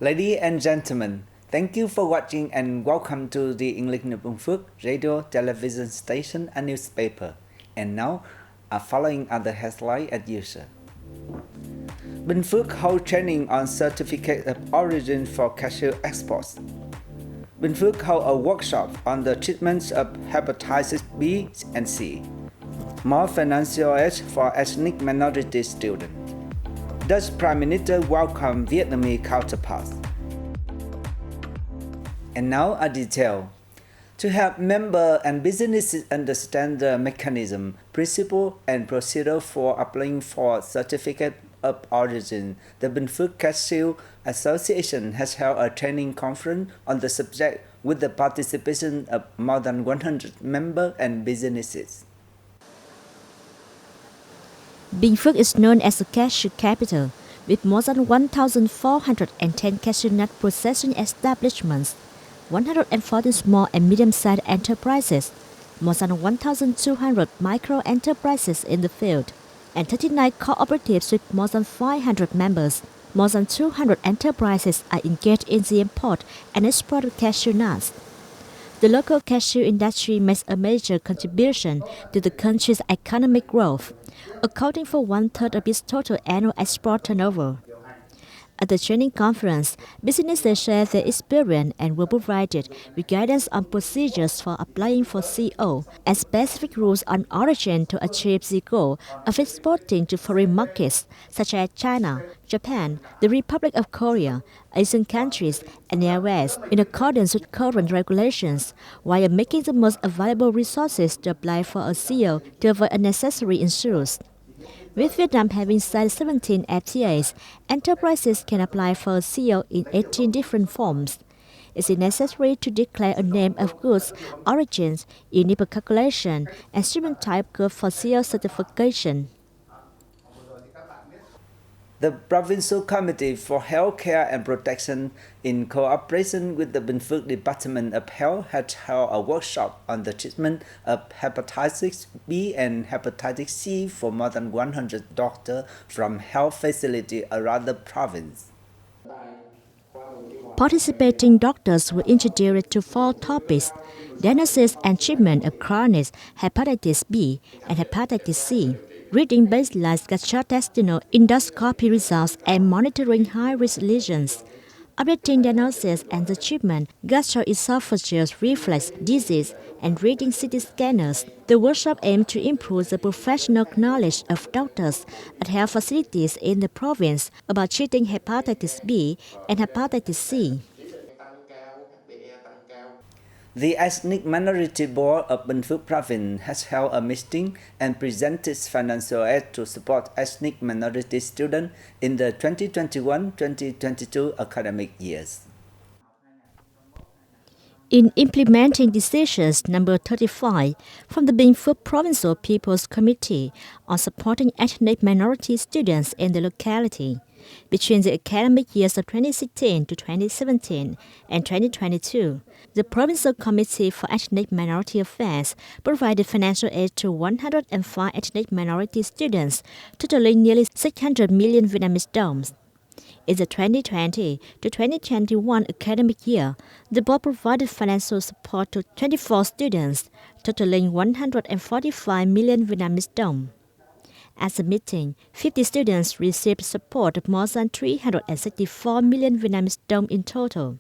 Ladies and gentlemen, thank you for watching and welcome to the English New Binh Phuc radio, television station and newspaper. And now, following are the headlines as usual. Binh Phuc holds training on certificate of origin for cashew exports. Binh Phuc holds a workshop on the treatment of hepatitis B and C. More financial aid for ethnic minority students. Dutch Prime Minister welcomes Vietnamese counterparts. And now a detail. To help members and businesses understand the mechanism, principle, and procedure for applying for certificate of origin, the Binh Phuc Cashew Association has held a training conference on the subject with the participation of more than 100 members and businesses. Binh Phuc is known as a cashew capital, with more than 1,410 cashew nut processing establishments, 140 small and medium-sized enterprises, more than 1,200 micro-enterprises in the field, and 39 cooperatives with more than 500 members. More than 200 enterprises are engaged in the import and export of cashew nuts. The local cashew industry makes a major contribution to the country's economic growth, accounting for one-third of its total annual export turnover. At the training conference, businesses shared their experience and were provided with guidance on procedures for applying for CO and specific rules on origin to achieve the goal of exporting to foreign markets such as China, Japan, the Republic of Korea, Asian countries, and the US in accordance with current regulations, while making the most available resources to apply for a CO to avoid unnecessary issues. With Vietnam having signed 17 FTAs, enterprises can apply for a CO in 18 different forms. It is necessary to declare a name of goods, origins, unit calculation, and shipment type code for CO certification. The Provincial Committee for Health Care and Protection, in cooperation with the Binh Phuc Department of Health, had held a workshop on the treatment of hepatitis B and hepatitis C for more than 100 doctors from health facilities around the province. Participating doctors were introduced to 4 topics: diagnosis and treatment of chronic hepatitis B and hepatitis C, reading baseline gastrointestinal endoscopy results and monitoring high-risk lesions, updating diagnosis and the treatment, gastroesophageal reflux disease, and reading CT scanners. The workshop aimed to improve the professional knowledge of doctors at health facilities in the province about treating hepatitis B and hepatitis C. The Ethnic Minority Board of Binh Phuc Province has held a meeting and presented financial aid to support ethnic minority students in the 2021-2022 academic years. In implementing decisions number 35 from the Binh Phuc Provincial People's Committee on supporting ethnic minority students in the locality, between the academic years of 2016 to 2017 and 2022, the Provincial Committee for Ethnic Minority Affairs provided financial aid to 105 ethnic minority students, totaling nearly 600 million Vietnamese đồng. In the 2020 to 2021 academic year, the board provided financial support to 24 students, totaling 145 million Vietnamese đồng. At the meeting, 50 students received support of more than 364 million Vietnamese đồng in total.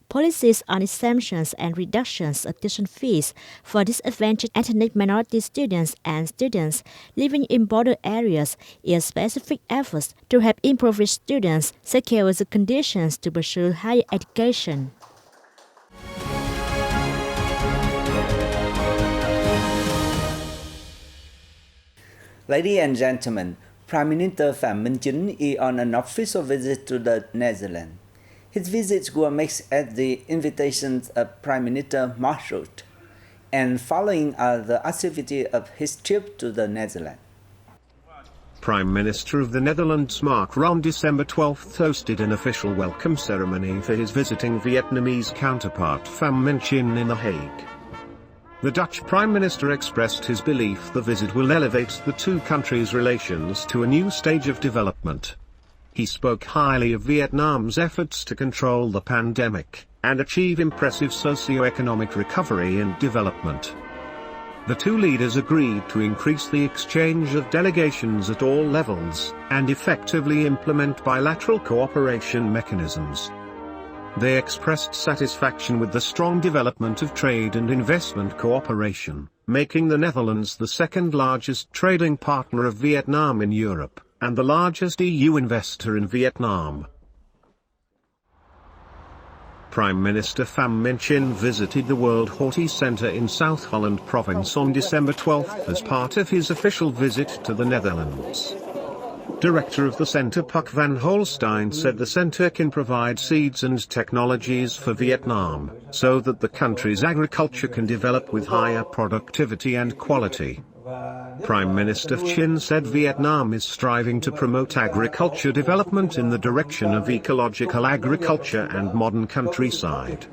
Policies on exemptions and reductions of tuition fees for disadvantaged ethnic minority students and students living in border areas is specific efforts to help impoverished students secure the conditions to pursue higher education. Ladies and gentlemen, Prime Minister Phạm Minh Chính is on an official visit to the Netherlands. His visit was made at the invitation of Prime Minister Mark Rutte, and following the activity of his trip to the Netherlands. Prime Minister of the Netherlands Mark Rutte on December 12 hosted an official welcome ceremony for his visiting Vietnamese counterpart Pham Minh Chinh in The Hague. The Dutch Prime Minister expressed his belief the visit will elevate the two countries' relations to a new stage of development. He spoke highly of Vietnam's efforts to control the pandemic and achieve impressive socio-economic recovery and development. The two leaders agreed to increase the exchange of delegations at all levels and effectively implement bilateral cooperation mechanisms. They expressed satisfaction with the strong development of trade and investment cooperation, making the Netherlands the second largest trading partner of Vietnam in Europe, and the largest EU investor in Vietnam. Prime Minister Pham Minh Chinh visited the World Horti Center in South Holland province on December 12 as part of his official visit to the Netherlands. Director of the center Puk van Holstein said the center can provide seeds and technologies for Vietnam, so that the country's agriculture can develop with higher productivity and quality. Prime Minister Chinh said Vietnam is striving to promote agriculture development in the direction of ecological agriculture and modern countryside.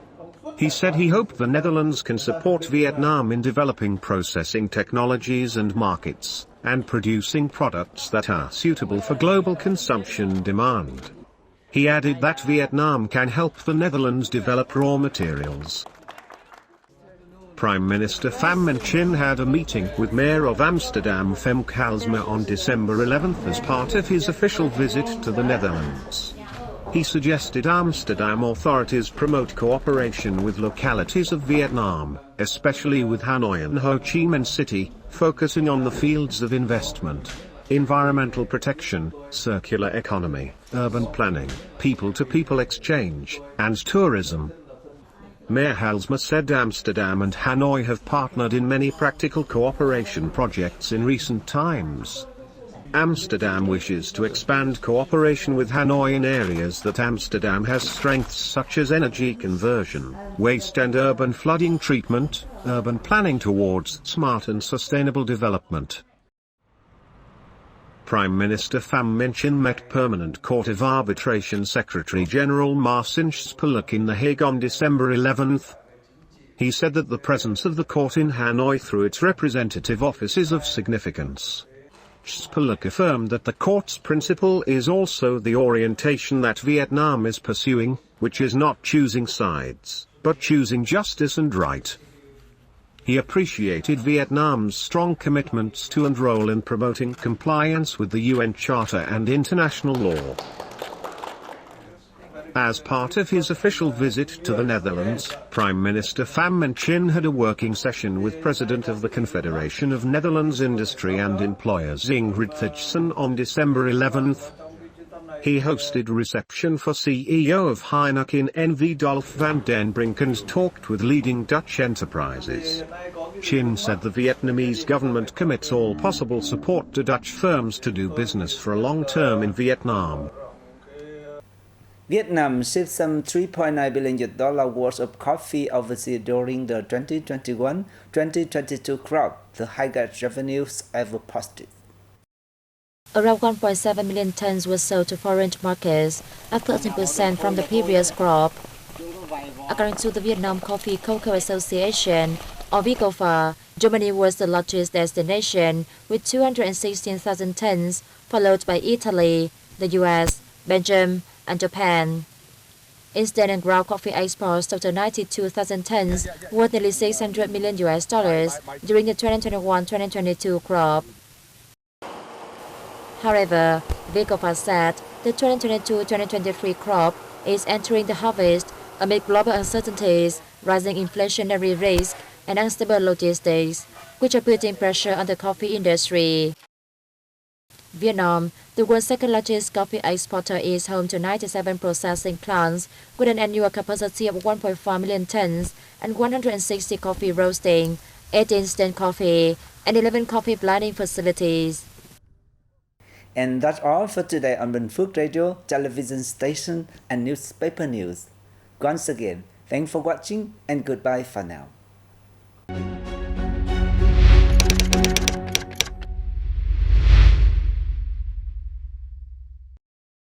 He said he hoped the Netherlands can support Vietnam in developing processing technologies and markets, and producing products that are suitable for global consumption demand. He added that Vietnam can help the Netherlands develop raw materials. Prime Minister Pham Minh Chinh had a meeting with Mayor of Amsterdam Femke Halsema on December 11 as part of his official visit to the Netherlands. He suggested Amsterdam authorities promote cooperation with localities of Vietnam, especially with Hanoi and Ho Chi Minh City, focusing on the fields of investment, environmental protection, circular economy, urban planning, people-to-people exchange, and tourism. Mayor Halsema said Amsterdam and Hanoi have partnered in many practical cooperation projects in recent times. Amsterdam wishes to expand cooperation with Hanoi in areas that Amsterdam has strengths such as energy conversion, waste and urban flooding treatment, urban planning towards smart and sustainable development. Prime Minister Pham Minh Chinh met Permanent Court of Arbitration Secretary General Marcin Spaluk in The Hague on December 11. He said that the presence of the court in Hanoi through its representative office is of significance. Spaluk affirmed that the court's principle is also the orientation that Vietnam is pursuing, which is not choosing sides, but choosing justice and right. He appreciated Vietnam's strong commitments to and role in promoting compliance with the UN Charter and international law. As part of his official visit to the Netherlands, Prime Minister Pham Minh Chinh had a working session with President of the Confederation of Netherlands Industry and Employers Ingrid Thijssen on December 11. He hosted a reception for CEO of Heineken N.V. Dolf van den Brink and talked with leading Dutch enterprises. Chinh said the Vietnamese government commits all possible support to Dutch firms to do business for a long term in Vietnam. Vietnam shipped some $3.9 billion worth of coffee overseas during the 2021-2022 crop, the highest revenues ever posted. Around 1.7 million tons were sold to foreign markets, up 13% from the previous crop. According to the Vietnam Coffee Cocoa Association, or VCOFA, Germany was the largest destination with 216,000 tons, followed by Italy, the US, Belgium, and Japan. Instant and ground coffee exports totaled 92,000 tons, worth nearly $600 million during the 2021-2022 crop. However, VCOFA said the 2022-2023 crop is entering the harvest amid global uncertainties, rising inflationary risk, and unstable logistics, which are putting pressure on the coffee industry. Vietnam, the world's second-largest coffee exporter, is home to 97 processing plants with an annual capacity of 1.5 million tons and 160 coffee roasting, 8 instant coffee, and 11 coffee blending facilities. And that's all for today on Bình Phước Radio, television station, and newspaper news. Once again, thanks for watching and goodbye for now.